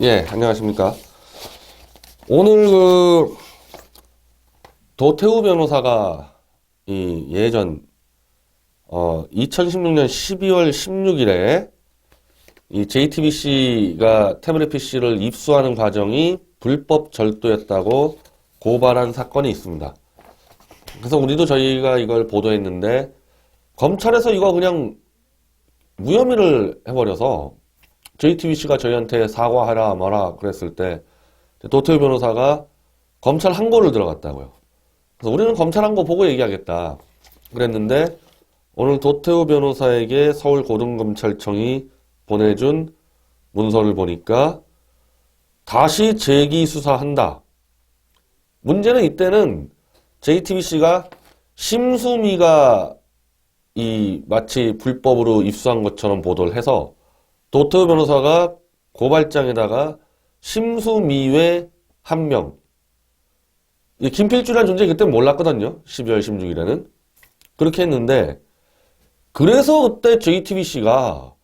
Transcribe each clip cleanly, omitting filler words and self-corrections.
예, 안녕하십니까. 오늘 도태우 변호사가 예전 2016년 12월 16일에 이 JTBC가 태블릿 PC를 입수하는 과정이 불법 절도였다고 고발한 사건이 있습니다. 그래서 우리도 저희가 이걸 보도했는데 검찰에서 이거 그냥 무혐의를 해버려서 JTBC가 저희한테 사과하라 뭐라 그랬을 때 도태우 변호사가 검찰 항고를 들어갔다고요. 그래서 우리는 검찰 항고 보고 얘기하겠다 그랬는데 오늘 도태우 변호사에게 서울고등검찰청이 보내준 문서를 보니까 다시 재기 수사한다. 문제는 이때는 JTBC가 심수미가 마치 불법으로 입수한 것처럼 보도를 해서 도태우 변호사가 고발장에다가 심수미외 한 명, 김필주라는 존재 그때 몰랐거든요. 12월 16일에는. 그렇게 했는데 그래서 그때 JTBC가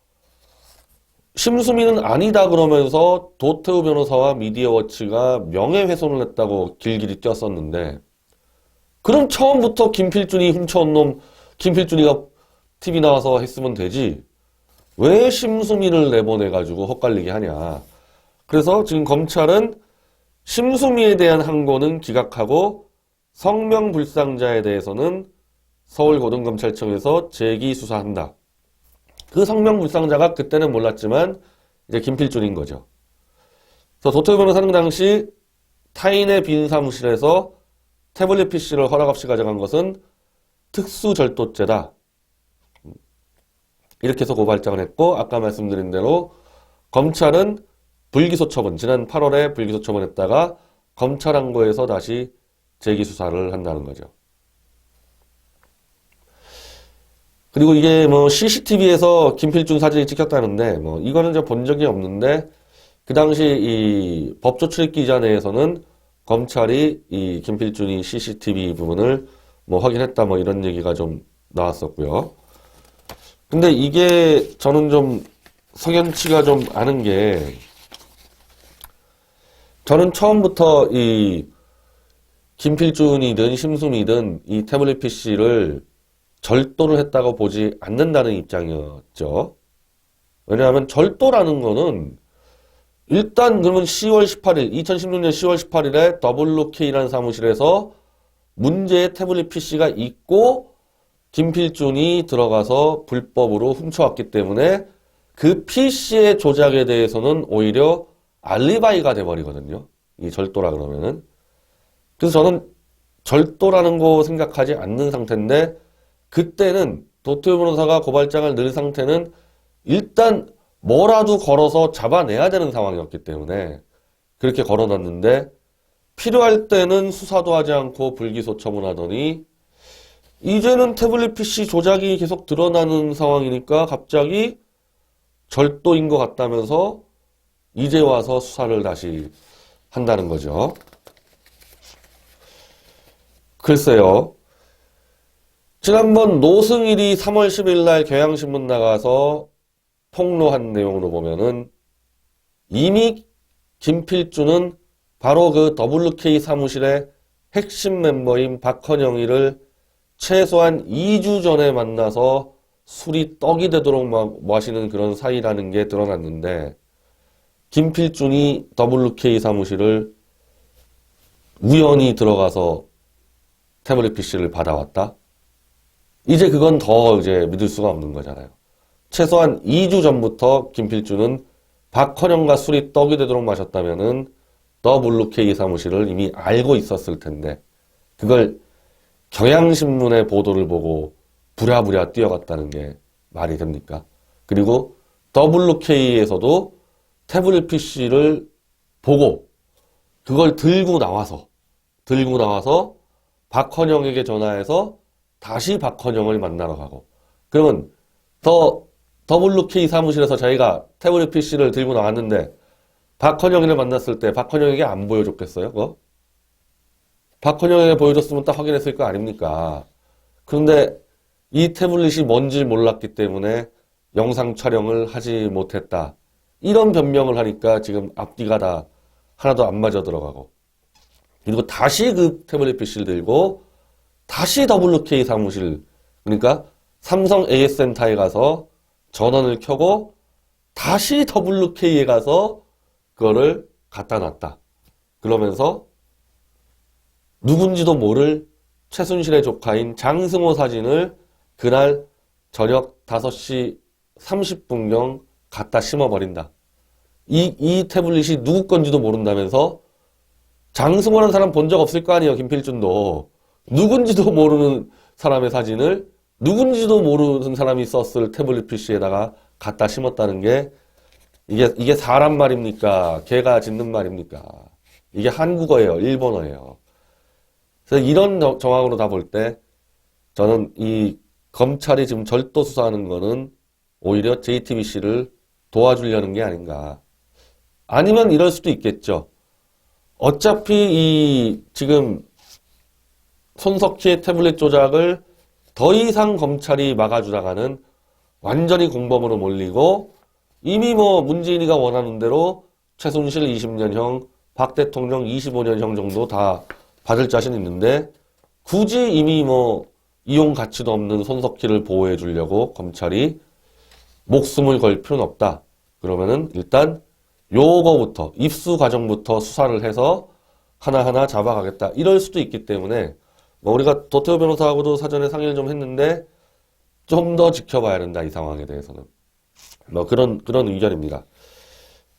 심수미는 아니다 그러면서 도태우 변호사와 미디어워치가 명예훼손을 했다고 길길이 뛰었었는데 그럼 처음부터 김필준이 훔쳐온 놈 김필준이가 TV 나와서 했으면 되지 왜 심수미를 내보내가지고 헛갈리게 하냐. 그래서 지금 검찰은 심수미에 대한 항고는 기각하고 성명불상자에 대해서는 서울고등검찰청에서 재기 수사한다. 그 성명불상자가 그때는 몰랐지만 이제 김필준인 거죠. 그래서 도태우 변호사는 당시 타인의 빈 사무실에서 태블릿 PC를 허락 없이 가져간 것은 특수절도죄다. 이렇게 해서 고발장을 했고 아까 말씀드린 대로 검찰은 불기소 처분, 지난 8월에 불기소 처분했다가 검찰 항고에서 다시 재기 수사를 한다는 거죠. 그리고 이게 CCTV에서 김필준 사진이 찍혔다는데 이거는 저 본 적이 없는데 그 당시 이 법조 출입기자 내에서는 검찰이 이 김필준이 CCTV 부분을 확인했다 이런 얘기가 좀 나왔었고요. 근데 이게 저는 좀 석연치가 좀 않은 게 저는 처음부터 이 김필준이든 심수미든 이 태블릿 PC를 절도를 했다고 보지 않는다는 입장이었죠. 왜냐하면 절도라는 거는 일단 그러면 10월 18일, 2016년 10월 18일에 WK라는 사무실에서 문제의 태블릿 PC가 있고 김필준이 들어가서 불법으로 훔쳐왔기 때문에 그 PC의 조작에 대해서는 오히려 알리바이가 돼버리거든요. 이 절도라 그러면은. 그래서 저는 절도라는 거 생각하지 않는 상태인데 그때는 도태우 변호사가 고발장을 넣은 상태는 일단 뭐라도 걸어서 잡아내야 되는 상황이었기 때문에 그렇게 걸어놨는데 필요할 때는 수사도 하지 않고 불기소 처분하더니 이제는 태블릿 PC 조작이 계속 드러나는 상황이니까 갑자기 절도인 것 같다면서 이제 와서 수사를 다시 한다는 거죠. 글쎄요. 지난번 노승일이 3월 10일 날 경향신문 나가서 폭로한 내용으로 보면은 이미 김필준은 바로 그 WK 사무실의 핵심 멤버인 박헌영이를 최소한 2주 전에 만나서 술이 떡이 되도록 마시는 그런 사이라는 게 드러났는데 김필준이 WK 사무실을 우연히 들어가서 태블릿 PC를 받아왔다? 이제 그건 더 이제 믿을 수가 없는 거잖아요. 최소한 2주 전부터 김필준은 박헌영과 술이 떡이 되도록 마셨다면은 WK 사무실을 이미 알고 있었을 텐데 그걸 경향신문의 보도를 보고 부랴부랴 뛰어갔다는 게 말이 됩니까? 그리고 WK에서도 태블릿 PC를 보고 그걸 들고 나와서 박헌영에게 전화해서 다시 박헌영을 만나러 가고 그러면 WK 사무실에서 자기가 태블릿 PC를 들고 나왔는데 박헌영이를 만났을 때 박헌영에게 안 보여줬겠어요? 그거? 박헌영에게 보여줬으면 딱 확인했을 거 아닙니까? 그런데 이 태블릿이 뭔지 몰랐기 때문에 영상 촬영을 하지 못했다. 이런 변명을 하니까 지금 앞뒤가 다 하나도 안 맞아 들어가고, 그리고 다시 그 태블릿 PC를 들고 다시 WK 사무실, 그러니까 삼성 AS센터에 가서 전원을 켜고 다시 WK에 가서 그거를 갖다 놨다. 그러면서 누군지도 모를 최순실의 조카인 장승호 사진을 그날 저녁 5시 30분경 갖다 심어버린다. 이 태블릿이 누구 건지도 모른다면서, 장승호라는 사람 본 적 없을 거 아니에요, 김필준도. 누군지도 모르는 사람의 사진을 누군지도 모르는 사람이 썼을 태블릿 PC에다가 갖다 심었다는 게, 이게 사람 말입니까? 개가 짖는 말입니까? 이게 한국어예요, 일본어예요. 그래서 이런 정황으로 다 볼 때 저는 이 검찰이 지금 절도 수사하는 거는 오히려 JTBC를 도와주려는 게 아닌가. 아니면 이럴 수도 있겠죠. 어차피 이 지금 손석희의 태블릿 조작을 더 이상 검찰이 막아주다가는 완전히 공범으로 몰리고, 이미 뭐 문재인이가 원하는 대로 최순실 20년형, 박 대통령 25년형 정도 다 받을 자신 있는데, 굳이 이미 뭐 이용 가치도 없는 손석희를 보호해 주려고 검찰이 목숨을 걸 필요는 없다. 그러면은 일단 요거부터, 입수 과정부터 수사를 해서 하나하나 잡아가겠다. 이럴 수도 있기 때문에 뭐 우리가 도태우 변호사하고도 사전에 상의를 좀 했는데 좀 더 지켜봐야 된다, 이 상황에 대해서는. 뭐 그런 의견입니다.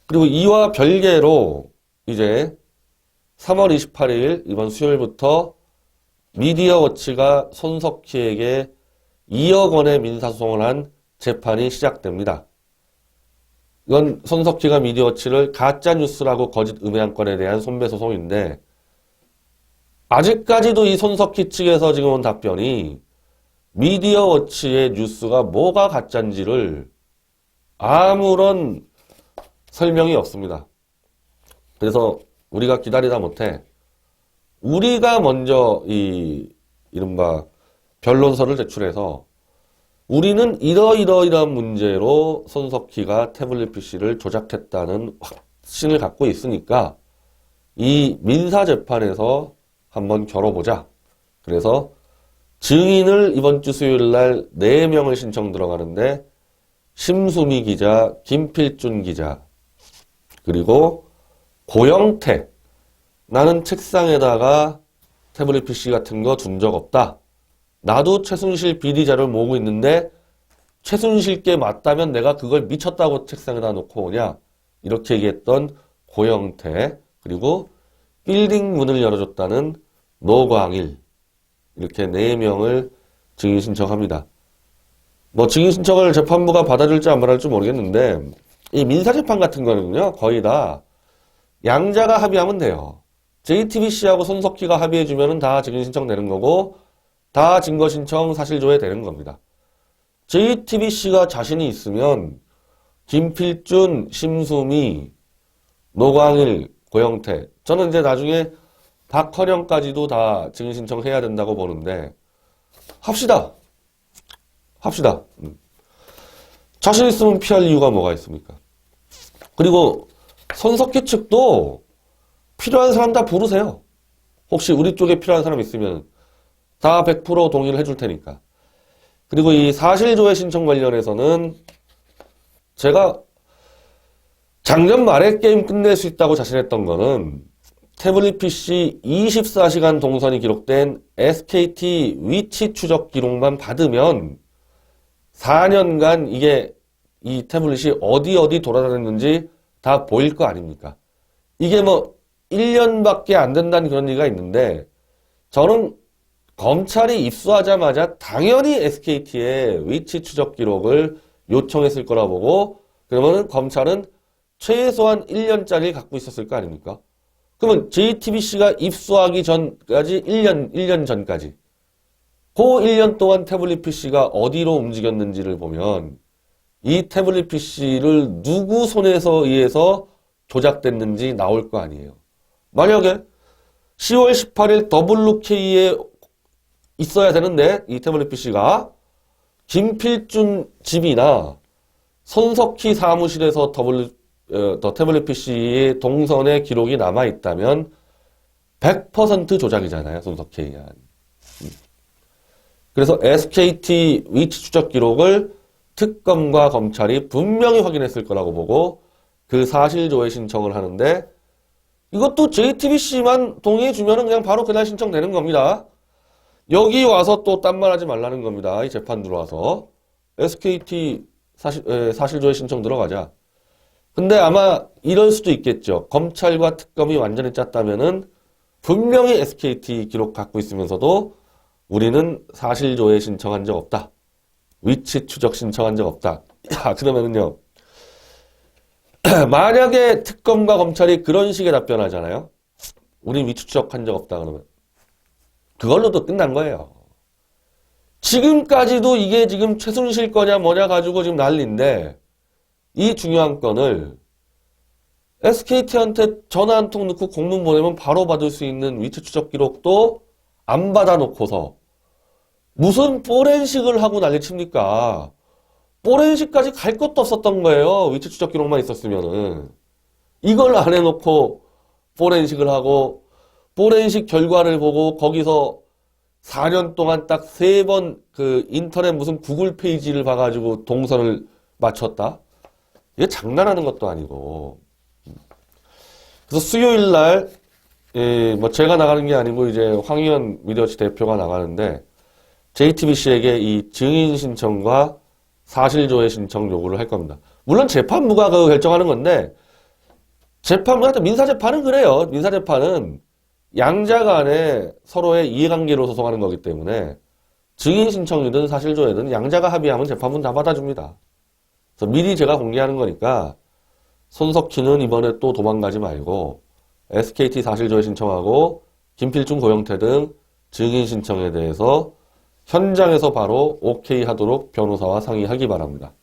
그리고 이와 별개로 이제 3월 28일 이번 수요일부터 미디어워치가 손석희에게 2억 원의 민사소송을 한 재판이 시작됩니다. 이건 손석희가 미디어워치를 가짜뉴스라고 거짓 음해한 건에 대한 손배소송인데, 아직까지도 이 손석희 측에서 지금 온 답변이 미디어워치의 뉴스가 뭐가 가짜인지를 아무런 설명이 없습니다. 그래서 우리가 기다리다 못해 우리가 먼저 이 이른바 변론서를 제출해서 우리는 이러이러이러한 문제로 손석희가 태블릿 PC를 조작했다는 확신을 갖고 있으니까 이 민사재판에서 한번 겨뤄보자. 그래서 증인을 이번 주 수요일 날 4명을 신청 들어가는데, 심수미 기자, 김필준 기자, 그리고 고영태. 나는 책상에다가 태블릿 PC 같은 거 둔 적 없다. 나도 최순실 비리 자료를 모으고 있는데 최순실께 맞다면 내가 그걸 미쳤다고 책상에다 놓고 오냐. 이렇게 얘기했던 고영태, 그리고 빌딩 문을 열어줬다는 노광일, 이렇게 4명을 증인 신청합니다. 뭐 증인 신청을 재판부가 받아줄지 안 받아줄지 모르겠는데, 이 민사재판 같은 거는요 거의 다 양자가 합의하면 돼요. JTBC하고 손석희가 합의해주면 다 증인 신청 되는 거고, 다 증거 신청 사실 조회 되는 겁니다. JTBC가 자신이 있으면 김필준, 심수미, 노광일, 고영태, 저는 이제 나중에 박헌영까지도 다 증인 신청해야 된다고 보는데, 합시다. 자신 있으면 피할 이유가 뭐가 있습니까? 그리고 손석희 측도 필요한 사람 다 부르세요. 혹시 우리 쪽에 필요한 사람 있으면 다 100% 동의를 해줄 테니까. 그리고 이 사실조회 신청 관련해서는 제가 작년 말에 게임 끝낼 수 있다고 자신했던 거는 태블릿 PC 24시간 동선이 기록된 SKT 위치 추적 기록만 받으면 4년간 이게 이 태블릿이 어디 돌아다녔는지 다 보일 거 아닙니까? 이게 뭐 1년밖에 안 된다는 그런 얘기가 있는데, 저는 검찰이 입수하자마자 당연히 SKT의 위치 추적 기록을 요청했을 거라 보고, 그러면 검찰은 최소한 1년짜리 갖고 있었을 거 아닙니까? 그러면 JTBC가 입수하기 전까지 1년 전까지 그 1년 동안 태블릿 PC가 어디로 움직였는지를 보면 이 태블릿 PC를 누구 손에서 의해서 조작됐는지 나올 거 아니에요. 만약에 10월 18일 WK에 있어야 되는데 이 태블릿 PC가 김필준 집이나 손석희 사무실에서 더 태블릿 PC의 동선의 기록이 남아있다면 100% 조작이잖아요. 손석희에 의한. 그래서 SKT 위치 추적 기록을 특검과 검찰이 분명히 확인했을 거라고 보고 그 사실 조회 신청을 하는데 이것도 JTBC만 동의해주면 그냥 바로 그날 신청되는 겁니다. 여기 와서 또 딴 말 하지 말라는 겁니다. 이 재판 들어와서. SKT 사실 조회 신청 들어가자. 근데 아마 이럴 수도 있겠죠. 검찰과 특검이 완전히 짰다면은 분명히 SKT 기록 갖고 있으면서도 우리는 사실 조회 신청한 적 없다. 위치 추적 신청한 적 없다. 야, 그러면은요. 만약에 특검과 검찰이 그런 식의 답변하잖아요. 우린 위치 추적한 적 없다 그러면 그걸로도 끝난 거예요. 지금까지도 이게 지금 최순실 거냐 뭐냐 가지고 지금 난리인데 이 중요한 건을 SKT한테 전화 한 통 넣고 공문 보내면 바로 받을 수 있는 위치 추적 기록도 안 받아놓고서 무슨 포렌식을 하고 난리칩니까? 포렌식까지 갈 것도 없었던 거예요. 위치 추적 기록만 있었으면은. 이걸 안 해놓고 포렌식을 하고 포렌식 결과를 보고 거기서 4년 동안 딱 3번 그 인터넷 무슨 구글 페이지를 봐가지고 동선을 맞췄다? 이게 장난하는 것도 아니고. 그래서 수요일 날, 뭐 제가 나가는 게 아니고 이제 황희연 미디어치 대표가 나가는데 JTBC에게 이 증인 신청과 사실조회 신청 요구를 할 겁니다. 물론 재판부가 그 결정하는 건데 재판부한테 민사재판은 그래요. 민사재판은 양자 간에 서로의 이해관계로 소송하는 거기 때문에 증인 신청이든 사실조회든 양자가 합의하면 재판부는 다 받아줍니다. 그래서 미리 제가 공개하는 거니까 손석희는 이번에 또 도망가지 말고 SKT 사실조회 신청하고 김필중, 고영태 등 증인 신청에 대해서 현장에서 바로 오케이 하도록 변호사와 상의하기 바랍니다.